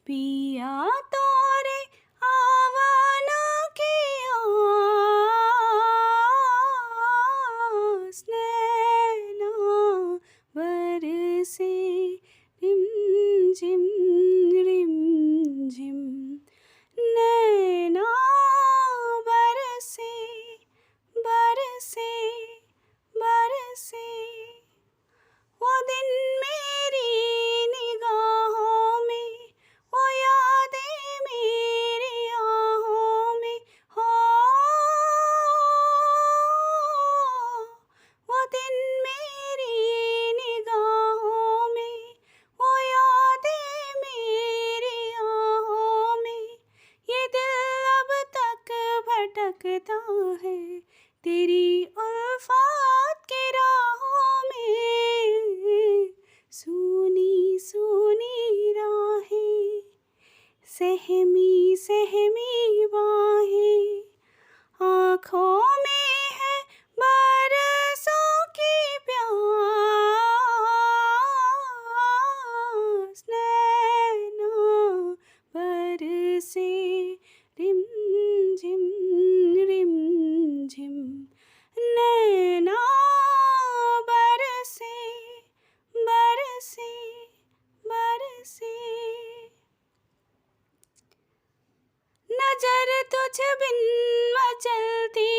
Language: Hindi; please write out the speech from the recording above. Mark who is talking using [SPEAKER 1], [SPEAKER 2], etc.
[SPEAKER 1] पिया तोरे आवाना की आस, नैना बरसे रिमझिम रिमझिम, नैना बरसे बरसे बरसे। वो दिन मेरी निगाहों में, वो यादें मेरी आहों में हो, वो दिन मेरी निगाहों में, वो यादें मेरी आहों में। ये दिल अब तक भटकता है तेरी उल्फत की राहों में। सूनी सूनी राहें, सहमी सहमी बाहें, आँखों में है बरसों की प्यास, नैना बरसे रिमझिम रिमझिम, नैना बरसे बरसे बरसे। नजर तुझ बिन मचलती